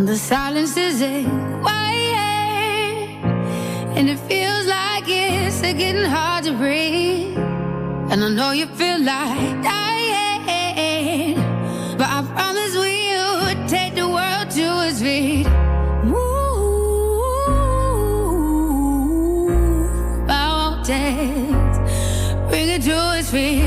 The silence is quiet, and it feels like it's getting hard to breathe. And I know you feel like dying, but I promise we would take the world to its feet. Move mountains, bring it to its feet.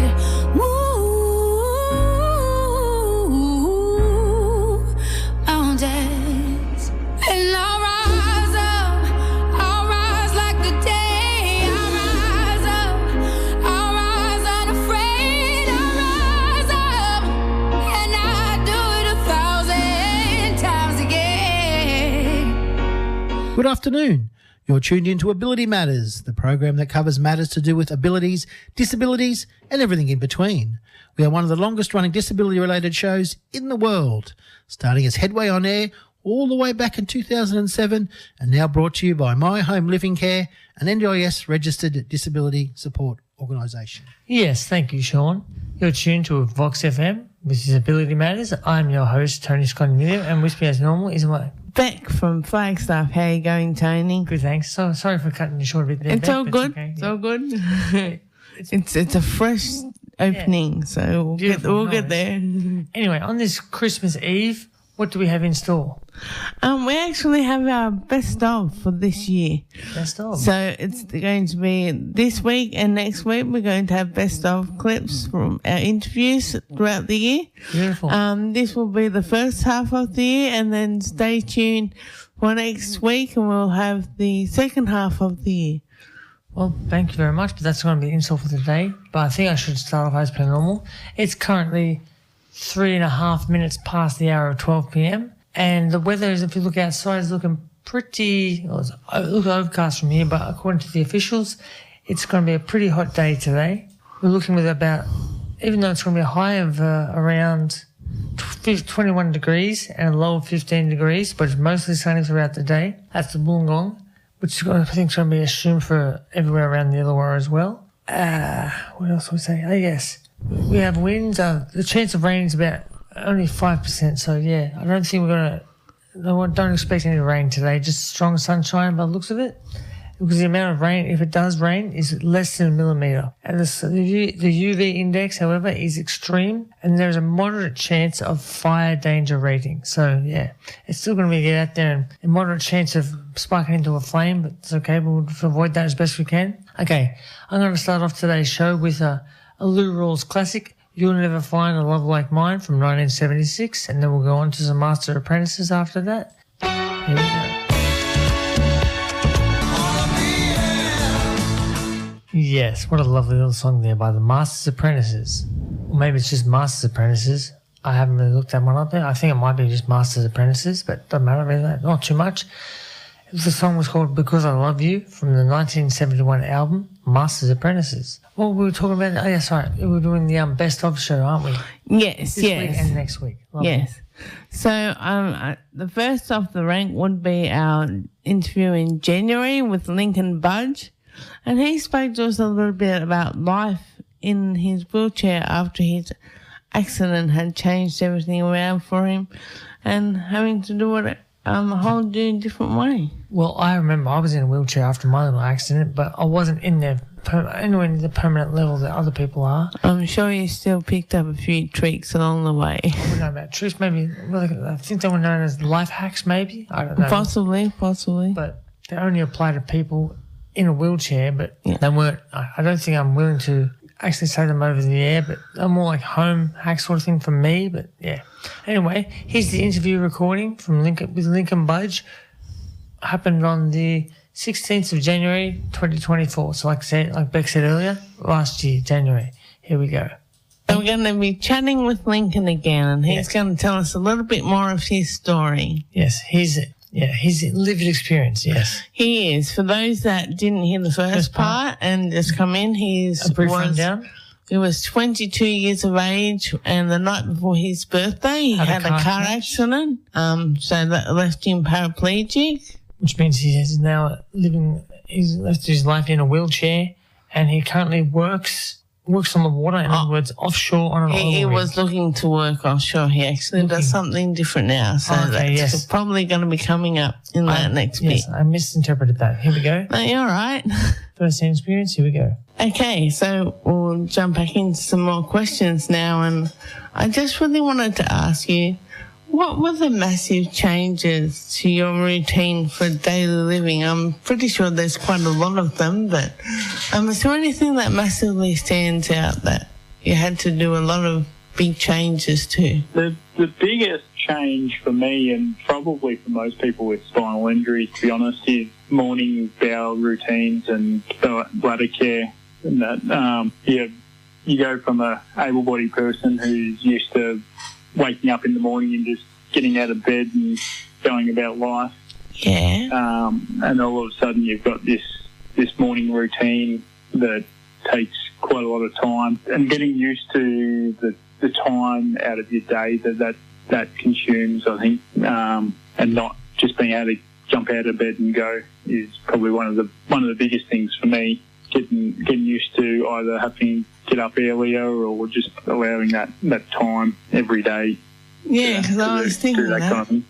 Good afternoon. You're tuned into Ability Matters, the program that covers matters to do with abilities, disabilities, and everything in between. We are one of the longest-running disability-related shows in the world, starting as Headway on air all the way back in 2007, and now brought to you by My Home Living Care, an NDIS-registered disability support organisation. Yes, thank you, Sean. You're tuned to Vox FM. This is Ability Matters. I'm your host, Tony Scott Emilio, and with me as normal is my... Beck from Flagstaff. How you going, Tony? Good, thanks. So sorry for cutting you short a bit there. It's Beck, all good. Okay. It's all good. It's a fresh opening, so we'll get there. Anyway, on this Christmas Eve, what do we have in store? We actually have our best of for this year. Best of. So it's going to be this week and next week. We're going to have best of clips from our interviews throughout the year. Beautiful. This will be the first half of the year, and then stay tuned for next week, and we'll have the second half of the year. Well, thank you very much, but that's going to be the install for today. But I think I should start off as per normal. It's currently 3.5 minutes past the hour of 12 p.m. And the weather is, if you look outside, is looking pretty, well, it looks overcast from here, but according to the officials, it's going to be a pretty hot day today. We're looking with about, even though it's going to be a high of around 21 degrees and a low of 15 degrees, but it's mostly sunny throughout the day. That's the Wollongong, which I think is going to be assumed for everywhere around the Illawarra as well. What else would we say? Oh, yes. We have winds. The chance of rain is about only 5%. So, yeah, I don't think don't expect any rain today. Just strong sunshine by the looks of it. Because the amount of rain, if it does rain, is less than a millimetre. And the UV index, however, is extreme. And there's a moderate chance of fire danger rating. So, yeah, it's still going to be get out there and a moderate chance of sparking into a flame. But it's okay. We'll avoid that as best we can. Okay, I'm going to start off today's show with a Lou Rawls classic, You'll Never Find a Love Like Mine from 1976, and then we'll go on to some Master Apprentices after that. Here we go. Yes, what a lovely little song there by the Masters Apprentices. Or maybe it's just Masters Apprentices. I haven't really looked that one up there. I think it might be just Masters Apprentices, but doesn't matter really, not too much. The song was called Because I Love You from the 1971 album Masters Apprentices. Well, we were talking about, oh yeah, sorry, we were doing the best of show, aren't we? Yes, this week and next week. Lovely. Yes. So the first off the rank would be our interview in January with Lincoln Budge, and he spoke to us a little bit about life in his wheelchair after his accident had changed everything around for him and having to do it a whole different way. Well, I remember I was in a wheelchair after my little accident, but I wasn't in there anywhere near the permanent level that other people are. I'm sure you still picked up a few tweaks along the way. I don't know about tricks, maybe. I think they were known as life hacks, maybe. I don't know. Possibly. But they only apply to people in a wheelchair, but they weren't. I don't think I'm willing to actually say them over the air, but they're more like home hack sort of thing for me. But yeah. Anyway, here's the interview recording from Lincoln Budge. Happened on the 16th of January 2024. So like Beck said earlier, last year, January. Here we go. And we're going to be chatting with Lincoln again, and he's going to tell us a little bit more of his story. Yes, his lived experience, yes. He is. For those that didn't hear the first part and just come in, He was 22 years of age, and the night before his birthday, he had a car accident. So that left him paraplegic. Which means he's now he's left his life in a wheelchair, and he currently works works on the water, in other words, offshore on an oil He rig. was looking to work offshore. He actually does something different now. So that's probably going to be coming up in that next bit. Yes, I misinterpreted that. Here we go. No, you're all right. First-hand experience, here we go. Okay, so we'll jump back into some more questions now. And I just really wanted to ask you, what were the massive changes to your routine for daily living? I'm pretty sure there's quite a lot of them, but is there anything that massively stands out that you had to do a lot of big changes to? The biggest change for me, and probably for most people with spinal injuries, to be honest, is morning bowel routines and bladder care. And that you go from a able-bodied person who's used to waking up in the morning and just getting out of bed and going about life. Yeah. And all of a sudden you've got this morning routine that takes quite a lot of time, and getting used to the time out of your day that consumes, I think, and not just being able to jump out of bed and go is probably one of the biggest things for me. Getting used to either having to get up earlier or just allowing that time every day. Yeah, because I was thinking that kind of thing.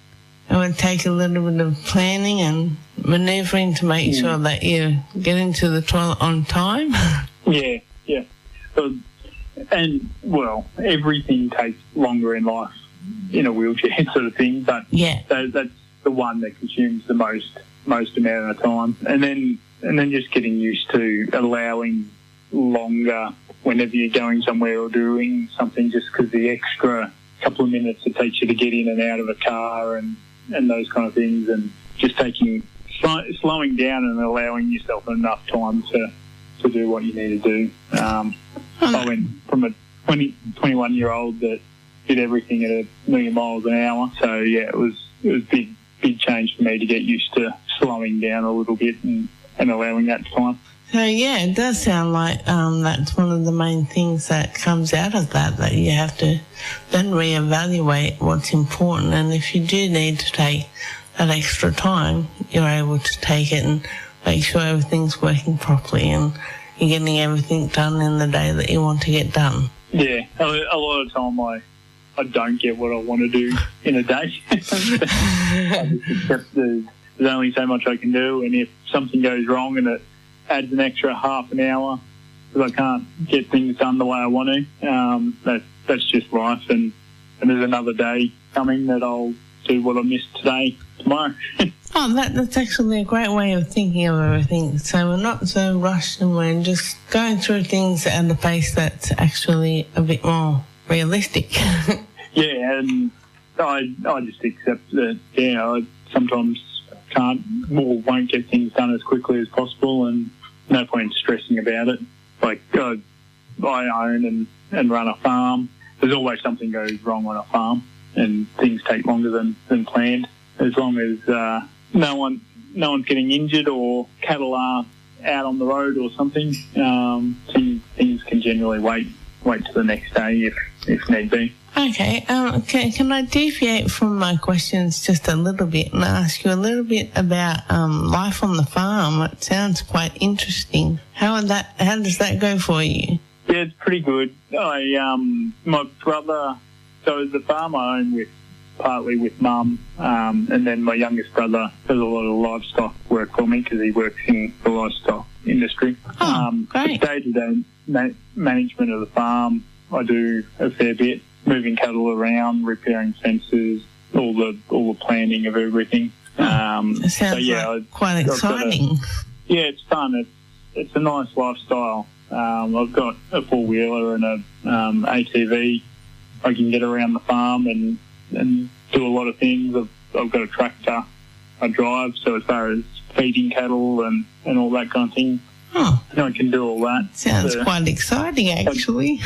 It would take a little bit of planning and manoeuvring to make sure that you get into the toilet on time. Yeah. And, everything takes longer in life in a wheelchair sort of thing, but that's the one that consumes the most amount of time. And then just getting used to allowing longer whenever you're going somewhere or doing something, just because the extra couple of minutes it takes you to get in and out of a car and those kind of things, and just slowing down and allowing yourself enough time to do what you need to do. I went from a 21-year-old that did everything at 1,000,000 miles an hour. So yeah, it was big change for me to get used to slowing down a little bit and allowing that time. So yeah, it does sound like that's one of the main things that comes out of that you have to then reevaluate what's important, and if you do need to take that extra time, you're able to take it and make sure everything's working properly and you're getting everything done in the day that you want to get done. Yeah, a lot of time I don't get what I want to do in a day. I just accept there's only so much I can do, and if something goes wrong and it adds an extra half an hour because I can't get things done the way I want to, that's just life, and there's another day coming that I'll do what I missed today tomorrow. Oh, that's actually a great way of thinking of everything. So we're not so rushed and we're just going through things at a pace that's actually a bit more realistic. Yeah, and I just accept that, I sometimes can't or won't get things done as quickly as possible, and no point stressing about it. Like, I own and run a farm. There's always something goes wrong on a farm and things take longer than planned. As long as no one's getting injured or cattle are out on the road or something, things can generally wait to the next day if need be. Okay, can I deviate from my questions just a little bit and ask you a little bit about life on the farm? It sounds quite interesting. How does that go for you? Yeah, it's pretty good. My brother, so the farm I own partly with Mum, and then my youngest brother does a lot of livestock work for me because he works in the livestock industry. Oh, great. The day-to-day management of the farm, I do a fair bit, moving cattle around, repairing fences, all the planning of everything. It sounds quite exciting. It's fun. It's a nice lifestyle. I've got a four-wheeler and a ATV. I can get around the farm and do a lot of things. I've got a tractor I drive, so as far as feeding cattle and all that kind of thing, I can do all that. Sounds quite exciting, actually.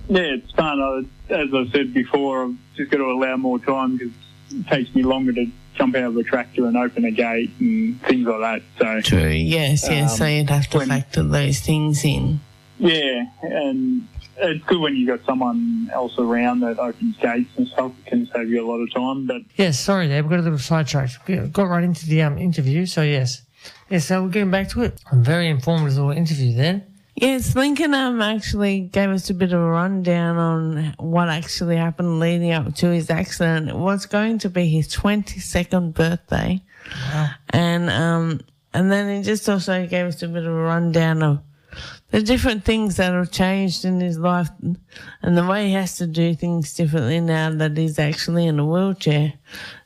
Yeah, it's fun. As I said before, I've just got to allow more time because it takes me longer to jump out of a tractor and open a gate and things like that. So true, yes. So you'd have to factor those things in. Yeah, and it's good when you've got someone else around that opens gates and stuff. It can save you a lot of time. But yes, sorry there, we got a little sidetracked. Got right into the interview, so yes. So we're getting back to it. A very informative little interview then. Yes, Lincoln actually gave us a bit of a rundown on what actually happened leading up to his accident. It was going to be his 22nd birthday. Wow. And then he just also gave us a bit of a rundown of the different things that have changed in his life and the way he has to do things differently now that he's actually in a wheelchair.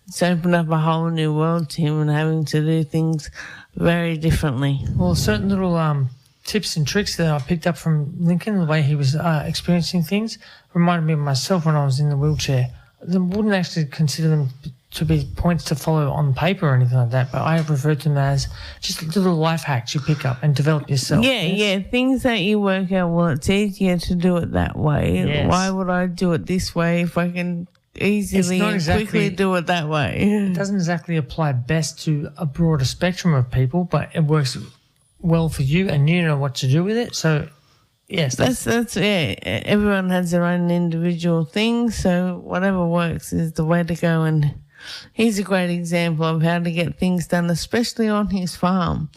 It's opened up a whole new world to him and having to do things very differently. Well, certain little tips and tricks that I picked up from Lincoln, the way he was experiencing things, reminded me of myself when I was in the wheelchair. I wouldn't actually consider them to be points to follow on paper or anything like that, but I refer to them as just little life hacks you pick up and develop yourself. Yeah, things that you work out, well, it's easier to do it that way. Yes. Why would I do it this way if I can easily and quickly do it that way? It doesn't exactly apply best to a broader spectrum of people, but it works well for you and you know what to do with it. So, yes. That's everyone has their own individual thing, so whatever works is the way to go, and he's a great example of how to get things done, especially on his farm.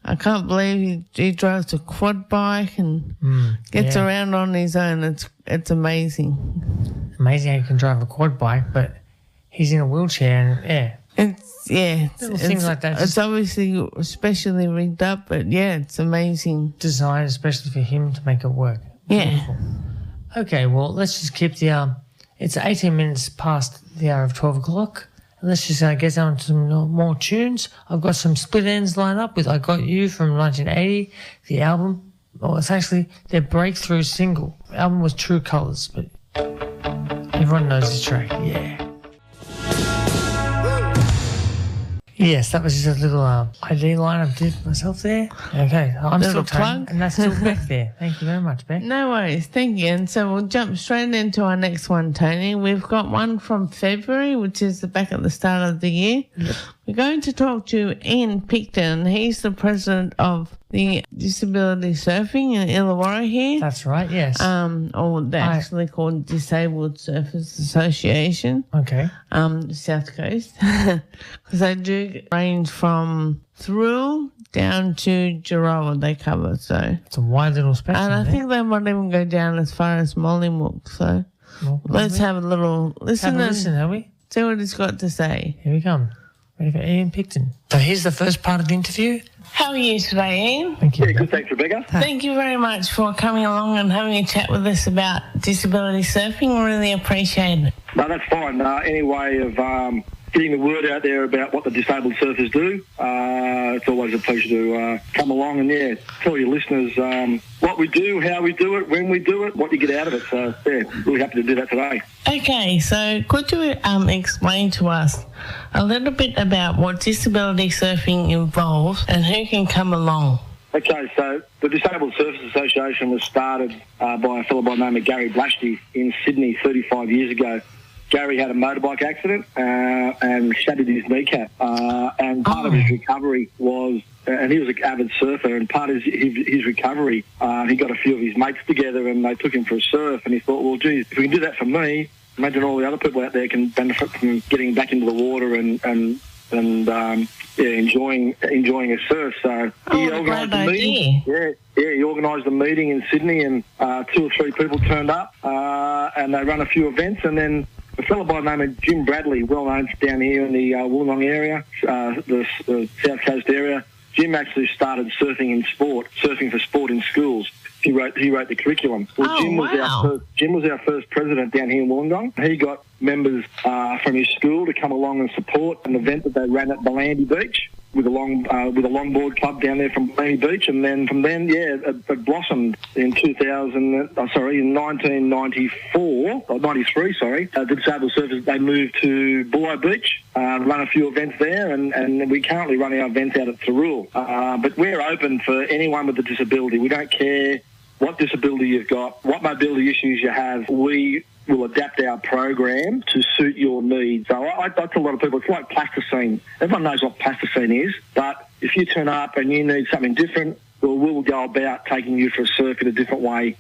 I can't believe he drives a quad bike and gets around on his own. It's amazing. Amazing how you can drive a quad bike, but he's in a wheelchair and things like that. It's obviously especially rigged up, but it's amazing. Designed especially for him to make it work. Yeah. Beautiful. Okay, well, let's just keep the it's 18 minutes past the hour of 12 o'clock. Let's just get on to some more tunes. I've got some split ends lined up with I Got You from 1980, the album. Well, it's actually their breakthrough single. The album was True Colours, but everyone knows this track. Yeah. Yes, that was just a little ID line I did myself there. Okay, I'm little still plug. and that's still Beck there. Thank you very much, Beck. No worries, thank you. And so we'll jump straight into our next one, Tony. We've got one from February, which is back at the start of the year. Yep. We're going to talk to Ian Picton. He's the president of the Disability Surfing in Illawarra here. That's right, yes. Or they're actually called Disabled Surfers Association. Okay. South Coast. Because they do range from Thirroul down to Thirroul they cover. So it's a wide little spectrum. And I think they might even go down as far as Mollymook. So let's have a little listen. Have a listen, have we? See what he's got to say. Here we come. Ready for Ian Picton. So here's the first part of the interview. How are you today, Ian? Thank you. Yeah, good, thanks, Rebecca. Thank you very much for coming along and having a chat with us about disability surfing. Really appreciate it. No, that's fine. Any way of getting the word out there about what the disabled surfers do, it's always a pleasure to come along and, tell your listeners what we do, how we do it, when we do it, what you get out of it. So, really happy to do that today. Okay, so could you explain to us a little bit about what disability surfing involves and who can come along? Okay, so the Disabled Surfers Association was started by a fellow by the name of Gary Blashty in Sydney 35 years ago. Gary had a motorbike accident and shattered his kneecap. And part of his recovery was, and he was an avid surfer, and part of his recovery, he got a few of his mates together and they took him for a surf. And he thought, well, geez, if we can do that for me, imagine all the other people out there can benefit from getting back into the water and enjoying a surf. So he organised a meeting. He organised a meeting in Sydney, and 2 or 3 people turned up, and they ran a few events, and then a fellow by the name of Jim Bradley, well known down here in the Wollongong area, the South Coast area. Jim actually started surfing for sport in schools. He wrote the curriculum. Well, Jim was our first president down here in Wollongong. He got members from his school to come along and support an event that they ran at Ballandy Beach with a longboard club down there from Ballandy Beach, and then from then, it blossomed in 1994 or 93. The Disabled Surfers, they moved to Bulli Beach, run a few events there, and we currently run our events out at Thirroul. But we're open for anyone with a disability. We don't care what disability you've got, what mobility issues you have. We will adapt our program to suit your needs. So I tell a lot of people, it's like plasticine. Everyone knows what plasticine is, but if you turn up and you need something different, well, we'll go about taking you for a surf in a different way,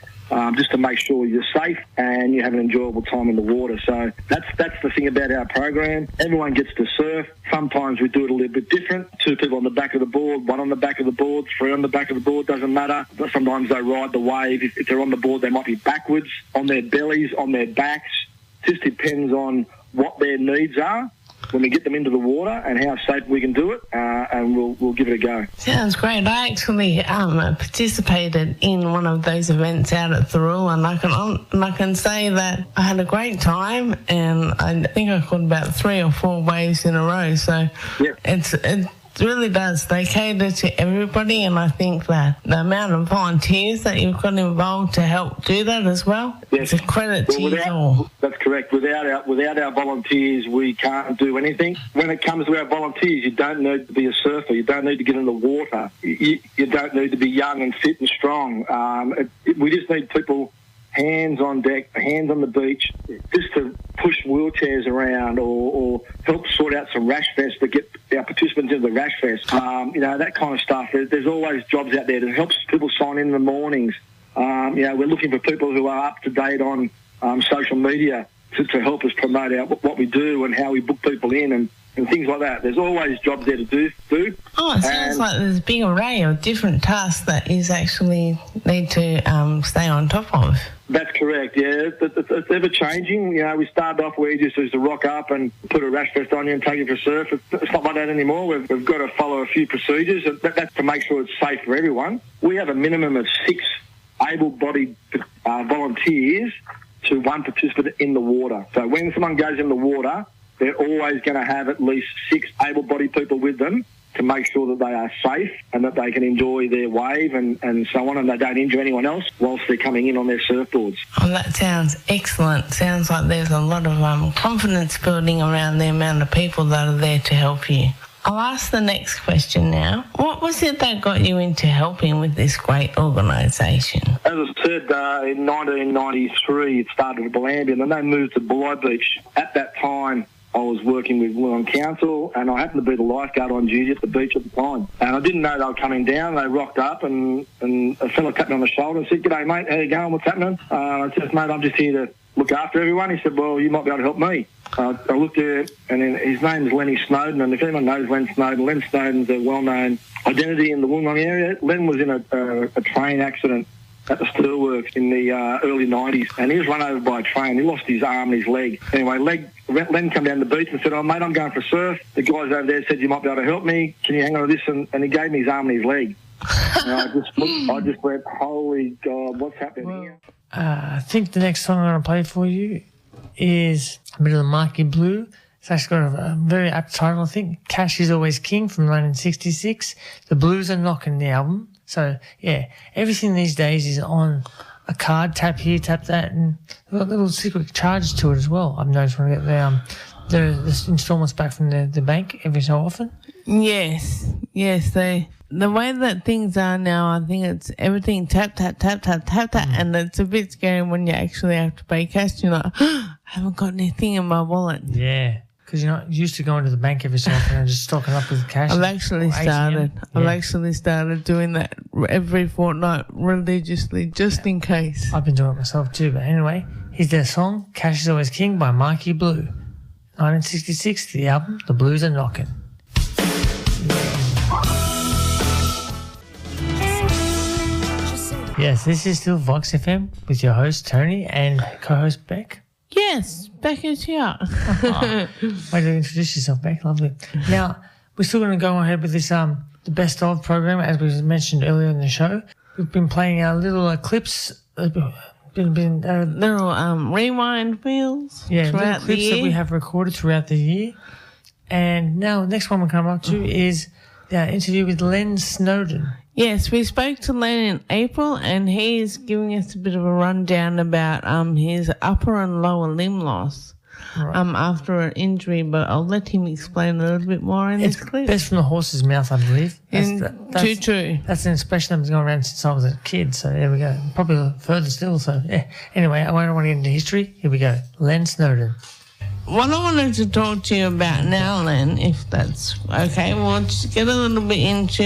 just to make sure you're safe and you have an enjoyable time in the water. So that's the thing about our program. Everyone gets to surf. Sometimes we do it a little bit different. 2 people on the back of the board, 1 on the back of the board, 3 on the back of the board, doesn't matter. But sometimes they ride the wave. If they're on the board, they might be backwards, on their bellies, on their backs. Just depends on what their needs are when we get them into the water and how safe we can do it, and we'll give it a go. Sounds great. I actually participated in one of those events out at Thirroul, and I can say that I had a great time, and I think I caught about 3 or 4 waves in a row. So yep. It really does. They cater to everybody, and I think that the amount of volunteers that you've got involved to help do that as well, yes. It's a credit to you all. That's correct. Without our volunteers, we can't do anything. When it comes to our volunteers, you don't need to be a surfer. You don't need to get in the water. You don't need to be young and fit and strong. We just need people, hands on deck, hands on the beach, just to push wheelchairs around or help sort out some rash vests to get our participants into the rash vest. That kind of stuff. There's always jobs out there that helps people sign in the mornings. We're looking for people who are up to date on social media to help us promote what we do and how we book people in and things like that. There's always jobs there to do. Oh, it sounds like there's a big array of different tasks that is actually need to stay on top of. That's correct, yeah. It's ever-changing. We started off where you just used to rock up and put a rash vest on you and take you for a surf. It's not like that anymore. We've got to follow a few procedures. That's to make sure it's safe for everyone. We have a minimum of 6 able-bodied volunteers to 1 participant in the water. So when someone goes in the water, they're always going to have at least 6 able-bodied people with them to make sure that they are safe and that they can enjoy their wave and so on, and they don't injure anyone else whilst they're coming in on their surfboards. Oh, that sounds excellent. Sounds like there's a lot of confidence building around the amount of people that are there to help you. I'll ask the next question now. What was it that got you into helping with this great organisation? As I said, in 1993 it started at Bellambi and then they moved to Bulli Beach. At that time, I was working with Wollongong Council and I happened to be the lifeguard on duty at the beach at the time. And I didn't know they were coming down. They rocked up and a fella tapped me on the shoulder and said, "G'day, mate, how you going? What's happening?" I said, "Mate, I'm just here to look after everyone." He said, "Well, you might be able to help me." I looked at it, and then his name is Lenny Snowden, and if anyone knows Len Snowden's a well-known identity in the Wollongong area. Len was in a train accident at the steelworks in the early 90s, and he was run over by a train. He lost his arm and his leg. Anyway, Len came down the beach and said, "Oh, mate, I'm going for a surf." The guys over there said, "You might be able to help me. Can you hang on to this?" And he gave me his arm and his leg. And I just went, "Holy God, what's happening here?" I think the next song I'm going to play for you is a bit of the Marky Blue. It's actually got a very apt title, I think. Cash is Always King from 1966. The Blues Are Knocking, the album. So, yeah, everything these days is on a card, tap here, tap that, and they've got little secret charges to it as well. I've noticed when I get the instalments back from the bank every so often. Yes. The way that things are now, I think it's everything tap, and it's a bit scary when you actually have to pay cash. You're like, I haven't got anything in my wallet. Yeah. Because you're not used to going to the bank every so often and just stocking up with cash. I've actually started doing that every fortnight religiously, just in case. I've been doing it myself too. But anyway, here's their song, Cash is Always King by Marky Blue. 1966, the album, The Blues Are Knocking. Yes, this is still Vox FM with your host, Tony, and co-host, Beck. Yes, Beck is here. Way to introduce yourself, Beck. Lovely. Now, we're still going to go ahead with this the Best Of program, as we mentioned earlier in the show. We've been playing our little clips, little rewind wheels. Yeah, little clips that we have recorded throughout the year. And now the next one we're coming up to is the interview with Len Snowden. Yes, we spoke to Len in April and he's giving us a bit of a rundown about his upper and lower limb loss after an injury, but I'll let him explain a little bit more in this clip. Best from the horse's mouth, I believe. That's true. That's an expression that's gone around since I was a kid, so there we go. Probably further still, so yeah. Anyway, I don't want to get into history. Here we go. Len Snowden. What I wanted to talk to you about now, Len, if that's okay, we'll just get a little bit into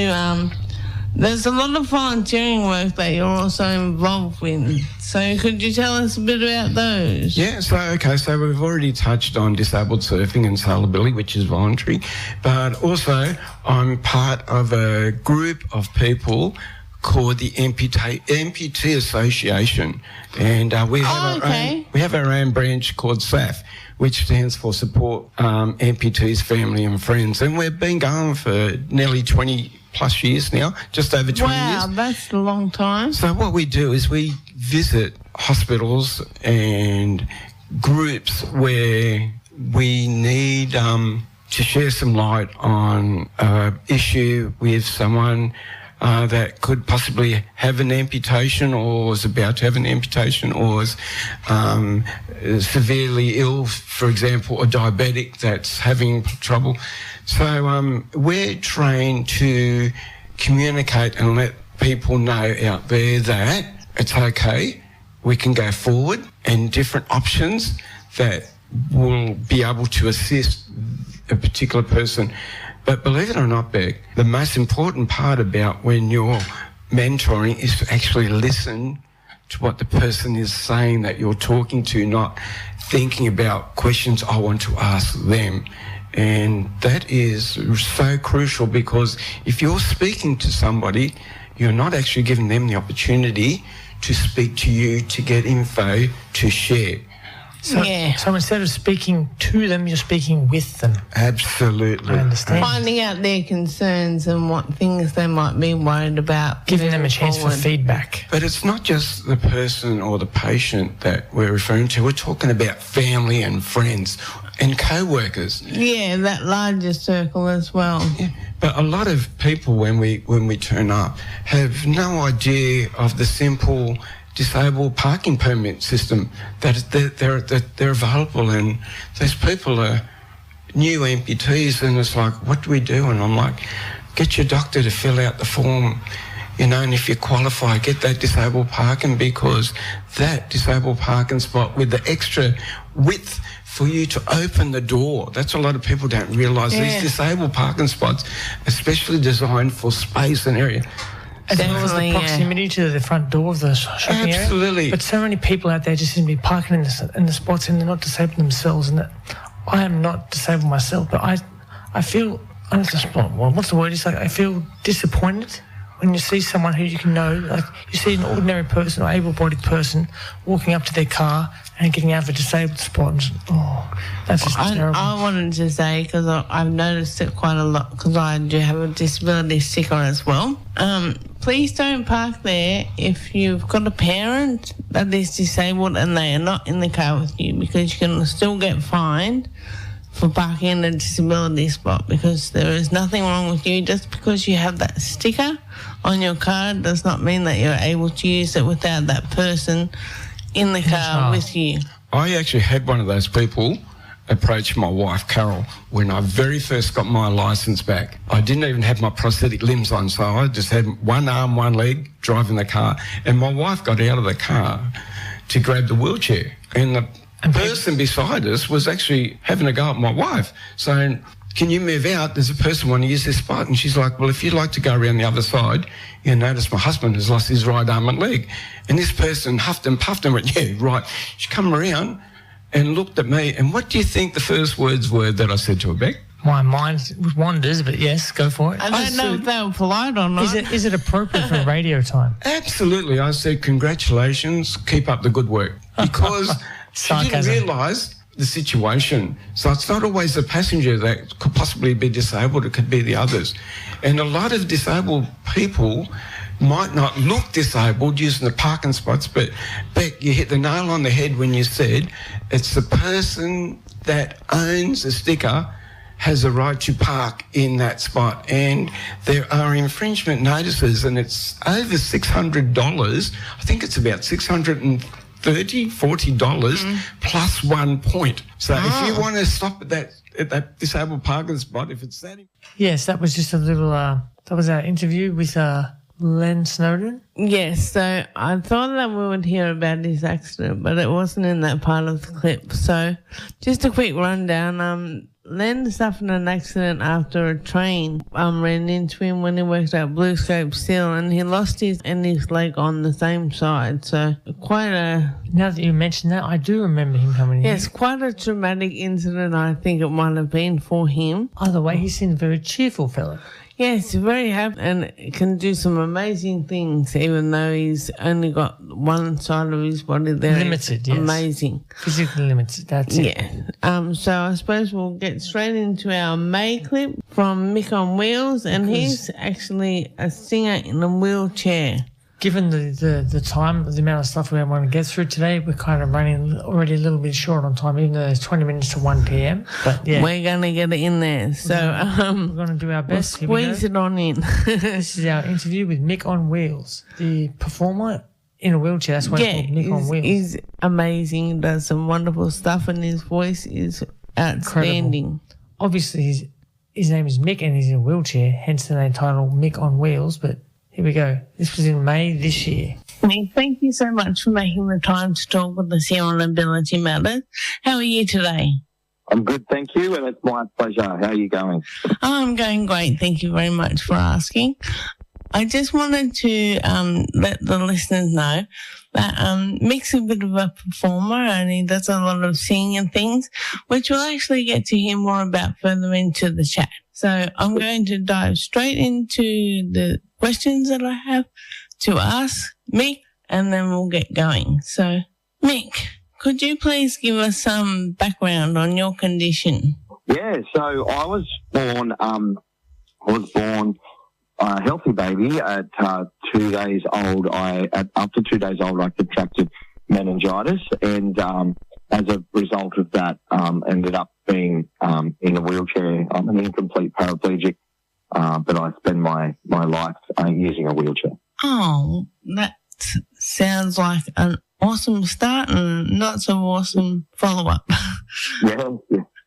There's a lot of volunteering work that you're also involved in. So could you tell us a bit about those? Yeah, so we've already touched on disabled surfing and sailability, which is voluntary, but also I'm part of a group of people called the Amputee Association, and we have our own branch called SAF, which stands for Support Amputees, Family and Friends, and we've been going for nearly 20 plus years now, just over 20 years. Wow, that's a long time. So what we do is we visit hospitals and groups where we need to share some light on an issue with someone that could possibly have an amputation or is about to have an amputation or is severely ill, for example, a diabetic that's having trouble. So we're trained to communicate and let people know out there that it's okay, we can go forward, and different options that will be able to assist a particular person. But believe it or not, Beck, the most important part about when you're mentoring is to actually listen to what the person is saying that you're talking to, not thinking about questions I want to ask them. And that is so crucial, because if you're speaking to somebody, you're not actually giving them the opportunity to speak to you, to get info, to share. So instead of speaking to them, you're speaking with them. Absolutely. I understand. Finding out their concerns and what things they might be worried about. Giving them a chance for feedback. But it's not just the person or the patient that we're referring to. We're talking about family and friends and co-workers. Yeah, that larger circle as well. Yeah. But a lot of people, when we turn up, have no idea of the simple disabled parking permit system that they're available, and those people are new amputees, and it's like, what do we do? And I'm like, get your doctor to fill out the form, and if you qualify, get that disabled parking, because that disabled parking spot with the extra width for you to open the door, that's a lot of people don't realise. These disabled parking spots, especially designed for space and area. As well as the proximity to the front door of the shopping area. Absolutely. But so many people out there just seem to be parking in the spots, and they're not disabled themselves. And that I am not disabled myself, but I feel, what's the word? It's like I feel disappointed when you see someone who you can know, like you see an ordinary person or able-bodied person walking up to their car and getting out of a disabled spot. And that's just terrible. I wanted to say, because I've noticed it quite a lot, because I do have a disability sticker as well. Please don't park there if you've got a parent that is disabled and they are not in the car with you, because you can still get fined for parking in a disability spot, because there is nothing wrong with you. Just because you have that sticker on your car does not mean that you're able to use it without that person in the car with you. I actually had one of those people approach my wife, Carol, when I very first got my licence back. I didn't even have my prosthetic limbs on, so I just had one arm, one leg, driving the car. And my wife got out of the car to grab the wheelchair, and the person beside us was actually having a go at my wife, saying, can you move out? There's a person wanting to use this spot. And she's like, well, if you'd like to go around the other side, you notice my husband has lost his right arm and leg. And this person huffed and puffed and went, yeah, right. She come around and looked at me. And what do you think the first words were that I said to her, Beck? My mind wanders, but yes, go for it. I don't know if they were polite or not. Is it appropriate for radio time? Absolutely. I said, congratulations, keep up the good work. Because she didn't realise the situation. So it's not always the passenger that could possibly be disabled, it could be the others. And a lot of disabled people might not look disabled using the parking spots, but Beck, you hit the nail on the head when you said it's the person that owns the sticker has a right to park in that spot. And there are infringement notices, and it's over $600. I think it's about $630, $40 plus 1 point. So if you want to stop at that disabled parking spot, if it's that... Yes, that was just a little... that was our interview with Len Snowden. Yes, so I thought that we would hear about his accident, but it wasn't in that part of the clip. So just a quick rundown. Len suffered an accident after a train ran into him when he worked at Blue Scope Steel, and he lost his and his leg on the same side. So quite a... Now that you mention that, I do remember him coming in. Yes, quite a traumatic incident, I think it might have been for him. Either way, he seemed a very cheerful fellow. Yes, very happy and can do some amazing things, even though he's only got one side of his body there. Limited, yes. Amazing. Physically limited, that's it. Yeah. So I suppose we'll get straight into our May clip from Mick on Wheels, and he's actually a singer in a wheelchair. Given the time, the amount of stuff we want to get through today, we're kind of running already a little bit short on time, even though there's 20 minutes to 1 p.m. But yeah, we're going to get it in there. So we're going to do our best. We'll squeeze it on in. This is our interview with Mick on Wheels, the performer in a wheelchair. That's why it's called Mick on Wheels. He's amazing. He does some wonderful stuff, and his voice is outstanding. Incredible. Obviously, his name is Mick, and he's in a wheelchair, hence the name title Mick on Wheels. But here we go. This was in May this year. Thank you so much for making the time to talk with us here on Ability Matters. How are you today? I'm good, thank you, and it's my pleasure. How are you going? I'm going great. Thank you very much for asking. I just wanted to let the listeners know that Mick's a bit of a performer, and he does a lot of singing and things, which we'll actually get to hear more about further into the chat. So I'm going to dive straight into the questions that I have to ask Mick, and then we'll get going. So, Mick, could you please give us some background on your condition? Yeah, so I was born a healthy baby at 2 days old. After 2 days old, I contracted meningitis, and as a result of that, ended up being in a wheelchair. I'm an incomplete paraplegic, but I spend my life using a wheelchair. Oh, that sounds like an awesome start and not so awesome follow-up. Yeah.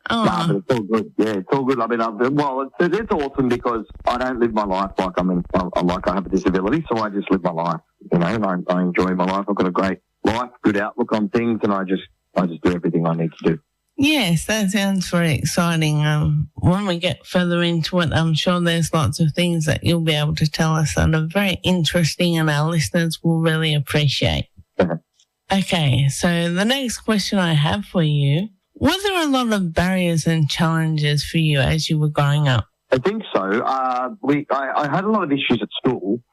Oh. No, but it's all good. Yeah, it's all good. I mean, it's awesome because I don't live my life like I have a disability, so I just live my life, and I enjoy my life. I've got a great life, good outlook on things, and I just do everything I need to do. Yes, that sounds very exciting. When we get further into it, I'm sure there's lots of things that you'll be able to tell us that are very interesting and our listeners will really appreciate. Okay, so the next question I have for you, were there a lot of barriers and challenges for you as you were growing up? I think so. I had a lot of issues at school.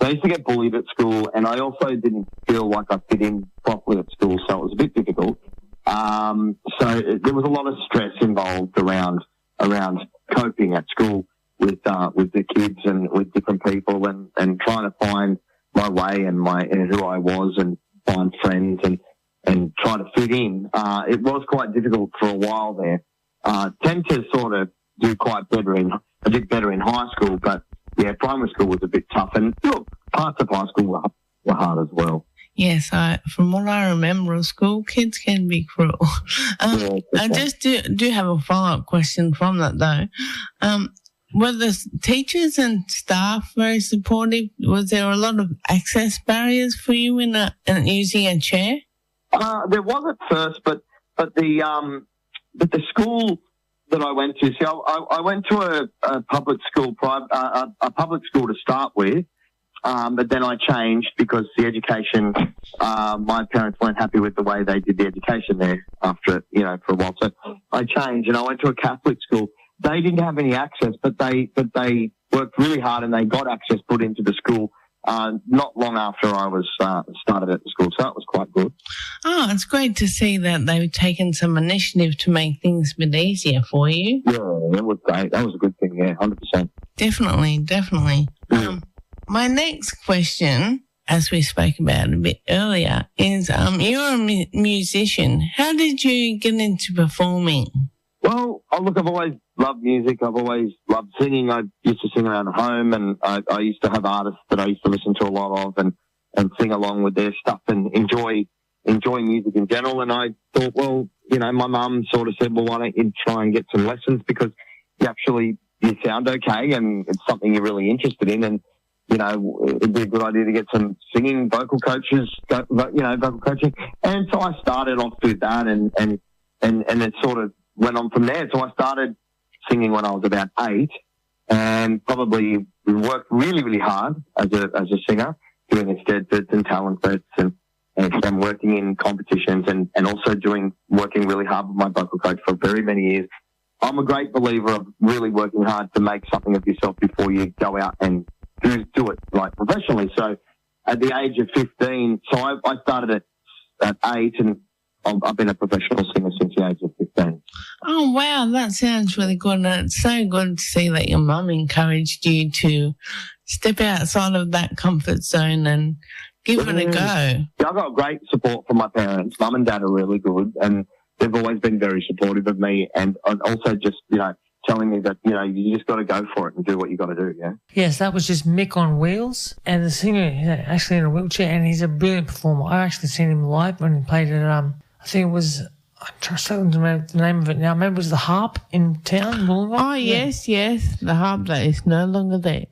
I used to get bullied at school, and I also didn't feel like I fit in properly at school, so it was a bit difficult. There was a lot of stress involved around coping at school with the kids and with different people and trying to find my way and who I was and find friends and try to fit in. It was quite difficult for a while there. Tend to sort of do better in high school, but yeah, primary school was a bit tough, and look, parts of high school were hard as well. Yes, from what I remember of school, kids can be cruel. I just do have a follow-up question from that, though. Were the teachers and staff very supportive? Was there a lot of access barriers for you in using a chair? There was at first, but the school that I went to, I went to a public school, a public school to start with. But then I changed because the education, my parents weren't happy with the way they did the education there after, for a while. So I changed and I went to a Catholic school. They didn't have any access, but they worked really hard and they got access put into the school, not long after I was, started at the school. So it was quite good. Oh, it's great to see that they've taken some initiative to make things a bit easier for you. Yeah, it was great. That was a good thing. Yeah, 100%. Definitely. Yeah. My next question, as we spoke about a bit earlier, is you're a musician. How did you get into performing? Well, look, I've always loved music. I've always loved singing. I used to sing around home, and I used to have artists that I used to listen to a lot of and sing along with their stuff and enjoy music in general. And I thought, well, my mum sort of said, well, why don't you try and get some lessons because you sound okay and it's something you're really interested in. And it'd be a good idea to get some singing vocal coaching. And so I started off with that and it sort of went on from there. So I started singing when I was about 8 and probably worked really, really hard as a singer, doing escape and talent sets and working in competitions and also working really hard with my vocal coach for very many years. I'm a great believer of really working hard to make something of yourself before you go out and do it like professionally. So at the age of 15, so I started at 8 and I've been a professional singer since the age of 15. Oh, wow, that sounds really good. And it's so good to see that your mum encouraged you to step outside of that comfort zone and give it a go. Yeah, I got great support from my parents. Mum and Dad are really good and they've always been very supportive of me and also just, telling me that, you just got to go for it and do what you got to do, yeah? Yes, that was just Mick on wheels, and the singer is actually in a wheelchair, and he's a brilliant performer. I actually seen him live when he played at, I think it was, I'm struggling to remember the name of it now. Maybe it was the Harp in town, Wollongong? Oh, yes, the Harp that is no longer there.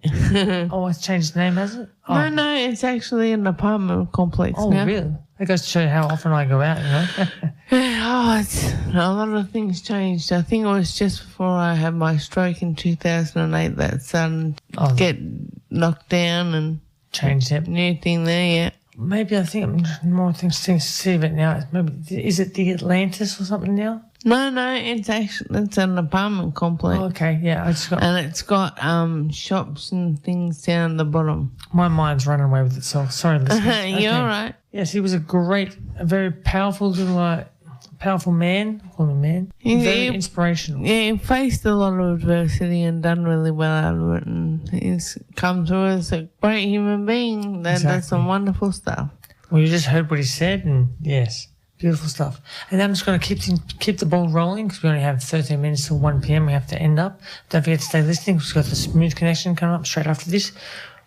Oh, it's changed the name, has it? Oh. No, it's actually an apartment complex now. Oh, really? That goes to show you how often I go out, It's a lot of things changed. I think it was just before I had my stroke in 2008 that started to get knocked down and changed it. New thing there, yeah. Maybe I think more things to see of it now. Maybe is it the Atlantis or something now? No, it's an apartment complex. Oh, okay, yeah. And it's got shops and things down the bottom. My mind's running away with itself. Sorry, listeners. You're all right. Yes, he was a very powerful little, powerful man. Call him a man. Very inspirational. Yeah, he faced a lot of adversity and done really well out of it. And he's come through as a great human being. That does some wonderful stuff. Well, you just heard what he said, and yes. Beautiful stuff. And I'm just going to keep the ball rolling because we only have 13 minutes till 1 p.m. We have to end up. Don't forget to stay listening. We've got the Smooth Connection coming up straight after this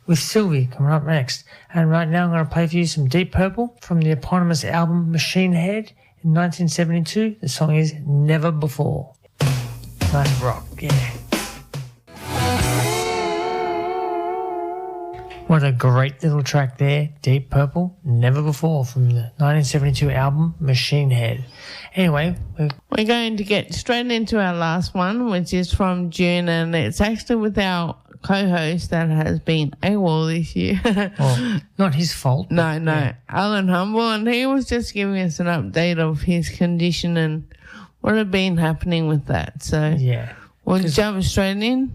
with Sylvie coming up next. And right now I'm going to play for you some Deep Purple from the eponymous album Machine Head in 1972. The song is Never Before. Nice rock, yeah. What a great little track there, Deep Purple, Never Before, from the 1972 album Machine Head. Anyway, we're going to get straight into our last one, which is from June, and it's actually with our co-host that has been AWOL this year. Well, not his fault. No, yeah. Alan Humble, and he was just giving us an update of his condition and what had been happening with that. So yeah, we'll jump straight in.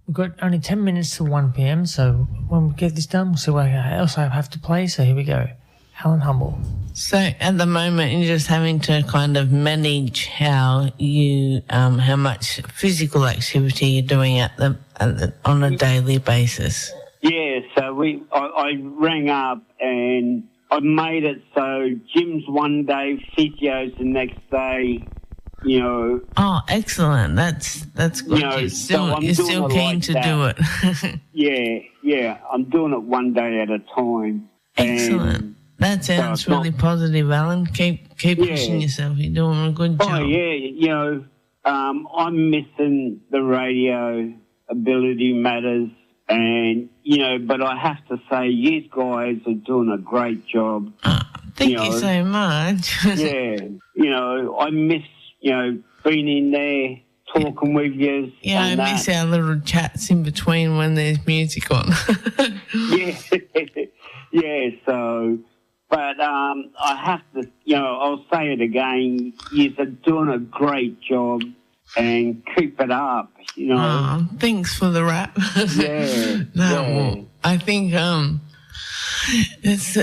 We've got only 10 minutes to 1 p.m, so when we get this done, we'll see what else I have to play. So here we go. Alan Humble. So at the moment, you're just having to kind of manage how much physical activity you're doing on a daily basis. Yeah, so I rang up and I made it so gym's one day, physio's the next day. Oh, excellent! That's good. You're still keen to do it. yeah. I'm doing it one day at a time. Excellent. That sounds really positive, Alan. Keep pushing yourself. You're doing a good job. Oh yeah, I'm missing the radio. Ability Matters, and but I have to say, you guys are doing a great job. Thank you so much. Yeah, I miss. Being in there, talking with you. Yeah, I miss our little chats in between when there's music on. Yeah, so, but I have to, I'll say it again, you're doing a great job and keep it up, Oh, thanks for the rap. Yeah. Well, I think it's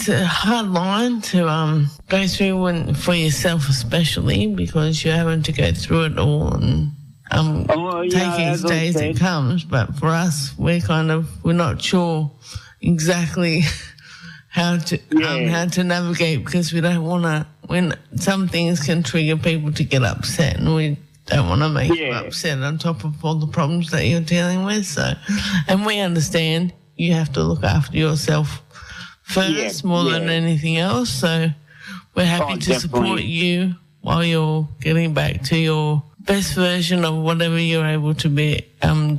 a hard line to go through for yourself, especially because you're having to go through it all and take each day as it comes. But for us, we're not sure exactly how to navigate because we don't want to. When some things can trigger people to get upset, and we don't want to make you upset on top of all the problems that you're dealing with. So, and we understand. You have to look after yourself first more than anything else. So we're happy to support you while you're getting back to your best version of whatever you're able to be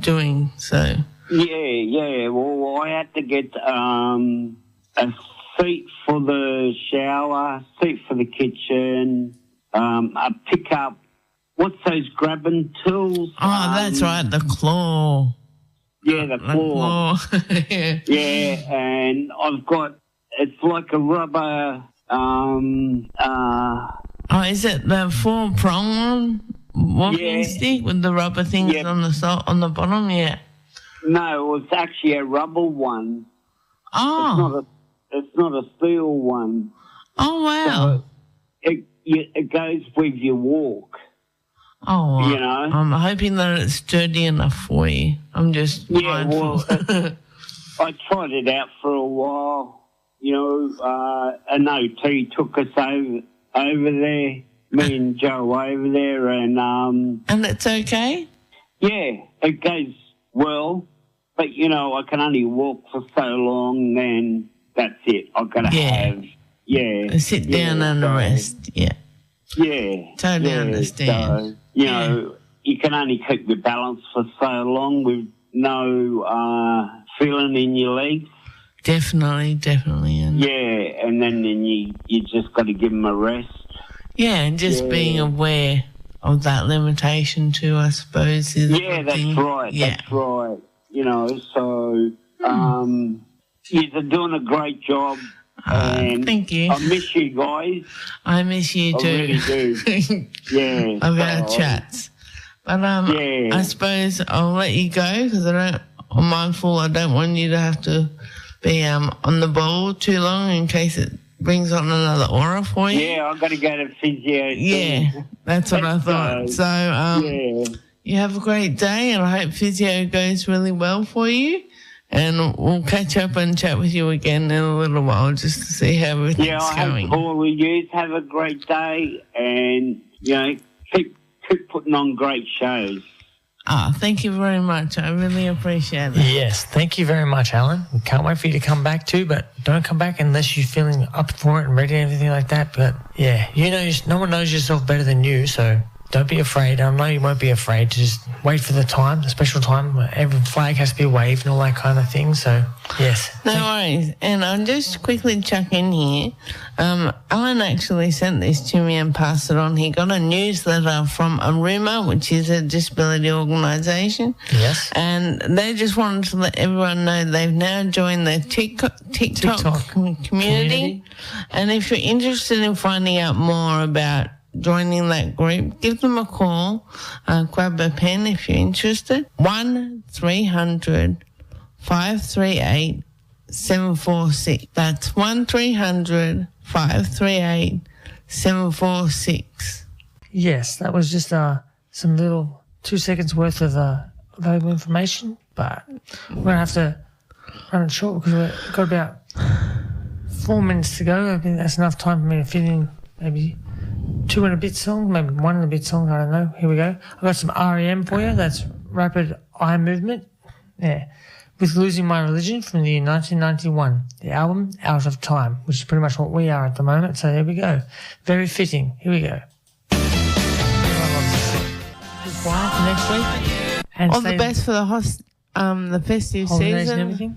doing. So yeah. Well, I had to get a seat for the shower, seat for the kitchen, a pickup what's those grabbing tools? Oh, that's right, the claw. Yeah, the claw. yeah. Yeah, and I've got, it's like a rubber, is it the 4-prong one? Walking stick with the rubber things on the bottom, yeah. No, it's actually a rubber one. Oh. It's not a steel one. Oh, wow. So it goes with your walk. Oh, you know. I'm hoping that it's sturdy enough for you. I'm just mindful. Well, I tried it out for a while. You know, an OT took us over there, me and Joe over there, and it's okay? Yeah, it goes well, but, you know, I can only walk for so long, then that's it. I've got to have, sit down and rest, yeah. Yeah. Totally understand. So, you know, you can only keep your balance for so long with no feeling in your legs. Definitely. Yeah, and then you just got to give them a rest. Yeah, and just being aware of that limitation too, I suppose. Is that's right. Yeah. That's right. You know, so you're doing a great job. And thank you. I miss you guys. I miss you too. I really do. Yeah. Of our chats. But I suppose I'll let you go because I'm mindful I don't want you to have to be on the ball too long in case it brings on another aura for you. Yeah, I've got to go to physio. Yeah, that's what I thought. So you have a great day and I hope physio goes really well for you. And we'll catch up and chat with you again in a little while just to see how everything's going. Yeah, I hope all of you have a great day and, you know, keep putting on great shows. Thank you very much. I really appreciate it. Yes, thank you very much, Alan. We can't wait for you to come back too, but don't come back unless you're feeling up for it and ready and everything like that. But, yeah, you know, no one knows yourself better than you, so don't be afraid. I know you won't be afraid. Just wait for the time, the special time. Every flag has to be waved and all that kind of thing. So, yes. No worries. And I'll just quickly chuck in here. Alan actually sent this to me and passed it on. He got a newsletter from Aruma, which is a disability organisation. Yes. And they just wanted to let everyone know they've now joined the TikTok community. And if you're interested in finding out more about joining that group, give them a call, grab a pen if you're interested. 1-300-538-746. That's 1-300-538-746. Yes, that was just some little 2 seconds worth of valuable information, but we're going to have to run it short because we've got about 4 minutes to go. I think that's enough time for me to fit in maybe 2 and a bit songs, maybe 1 and a bit songs, I don't know. Here we go. I've got some REM for you. That's Rapid Eye Movement. Yeah. With Losing My Religion from the year 1991. The album, Out of Time, which is pretty much what we are at the moment. So there we go. Very fitting. Here we go. Goodbye for next week. And all the best for the festive holidays season. And everything.